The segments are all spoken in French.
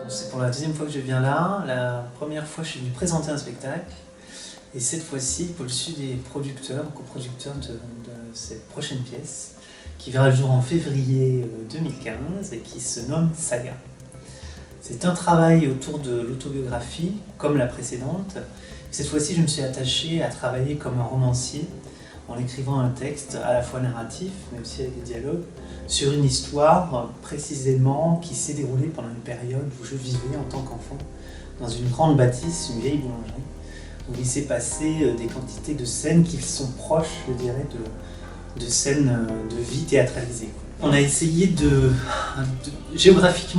C'est pour la deuxième fois que je viens là. La première fois, je suis venu présenter un spectacle. Et cette fois-ci, Paul Sud est coproducteur de cette prochaine pièce, qui verra le jour en février 2015 et qui se nomme Saga. C'est un travail autour de l'autobiographie, comme la précédente. Cette fois-ci, je me suis attaché à travailler comme un romancier, en écrivant un texte à la fois narratif, mais aussi avec des dialogues, sur une histoire précisément qui s'est déroulée pendant une période où je vivais en tant qu'enfant dans une grande bâtisse, une vieille boulangerie, où il s'est passé des quantités de scènes qui sont proches, je dirais, de scènes de vie théâtralisées. On a essayé de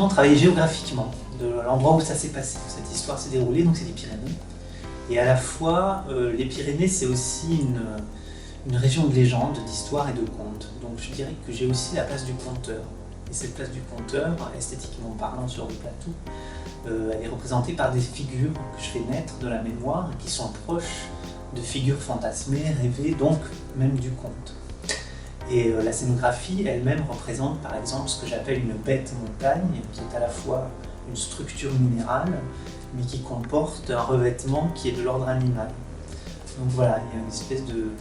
travailler géographiquement de l'endroit où ça s'est passé, où cette histoire s'est déroulée, donc c'est les Pyrénées. Et à la fois, les Pyrénées, c'est aussi une région de légende, d'histoire et de conte. Donc je dirais que j'ai aussi la place du conteur. Et cette place du conteur, esthétiquement parlant sur le plateau, elle est représentée par des figures que je fais naître de la mémoire, qui sont proches de figures fantasmées, rêvées, donc même du conte. Et la scénographie elle-même représente par exemple ce que j'appelle une bête montagne, qui est à la fois une structure minérale, mais qui comporte un revêtement qui est de l'ordre animal. Donc voilà, il y a une espèce de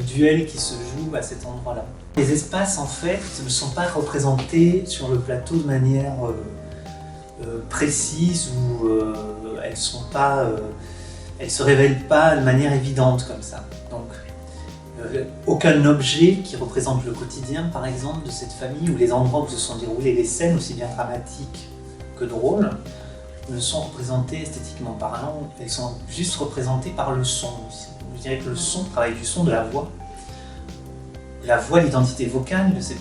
duel qui se joue à cet endroit-là. Les espaces en fait ne sont pas représentés sur le plateau de manière précise ou elles se révèlent pas de manière évidente comme ça. Donc aucun objet qui représente le quotidien par exemple de cette famille ou les endroits où se sont déroulées les scènes aussi bien dramatiques que drôles ne sont représentés esthétiquement parlant, elles sont juste représentées par le son aussi. Je dirais que le son, le travail du son, de la voix, l'identité vocale de ces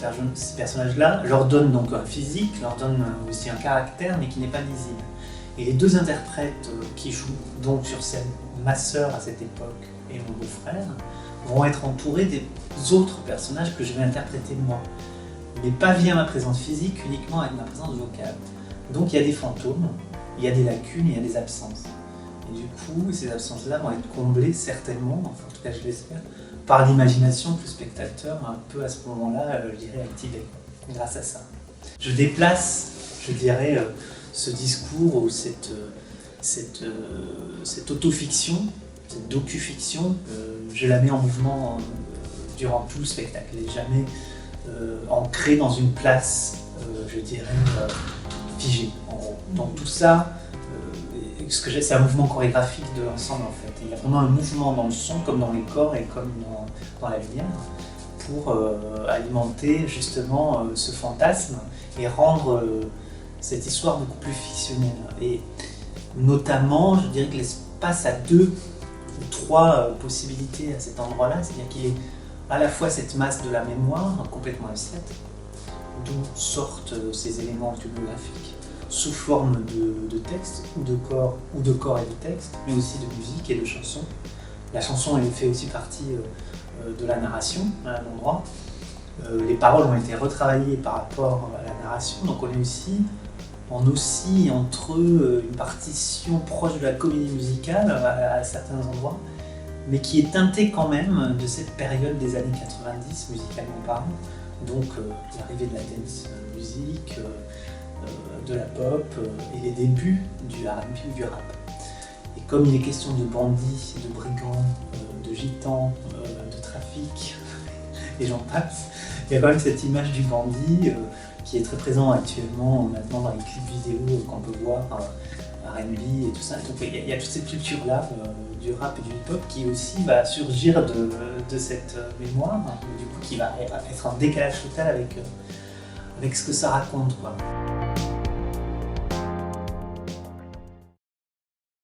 personnages-là, leur donne donc un physique, leur donne aussi un caractère, mais qui n'est pas lisible. Et les deux interprètes qui jouent donc sur scène, ma sœur à cette époque et mon beau-frère, vont être entourés des autres personnages que je vais interpréter moi, mais pas via ma présence physique, uniquement avec ma présence vocale. Donc il y a des fantômes, il y a des lacunes, il y a des absences. Et du coup, ces absences-là vont être comblées certainement, enfin en tout cas je l'espère, par l'imagination que le spectateur a un peu à ce moment-là, je dirais, activée, grâce à ça. Je déplace, je dirais, ce discours ou cette autofiction, cette docu-fiction, je la mets en mouvement durant tout le spectacle. Elle n'est jamais ancrée dans une place, je dirais, figée, en gros. Donc tout ça, c'est un mouvement chorégraphique de l'ensemble en fait. Il y a vraiment un mouvement dans le son, comme dans les corps et comme dans la lumière, pour alimenter justement ce fantasme et rendre cette histoire beaucoup plus fictionnelle. Et notamment, je dirais que l'espace a 2 ou 3 possibilités à cet endroit-là, c'est-à-dire qu'il est à la fois cette masse de la mémoire complètement abstraite, d'où sortent ces éléments autobiographiques, sous forme de texte, ou de corps et de texte, mais aussi de musique et de chansons. La chanson, elle fait aussi partie de la narration à un endroit. Les paroles ont été retravaillées par rapport à la narration, donc on oscille entre une partition proche de la comédie musicale à certains endroits, mais qui est teintée quand même de cette période des années 90, musicalement parlant, donc l'arrivée de la dance music, de la pop et les débuts du R&B, du rap. Et comme il est question de bandits, de brigands, de gitans, de trafic, et j'en passe, il y a quand même cette image du bandit qui est très présent actuellement maintenant dans les clips vidéo qu'on peut voir, R&B et tout ça. Donc il y a toute cette culture-là du rap et du hip-hop qui aussi va surgir de cette mémoire, du coup qui va être en décalage total avec ce que ça raconte, quoi.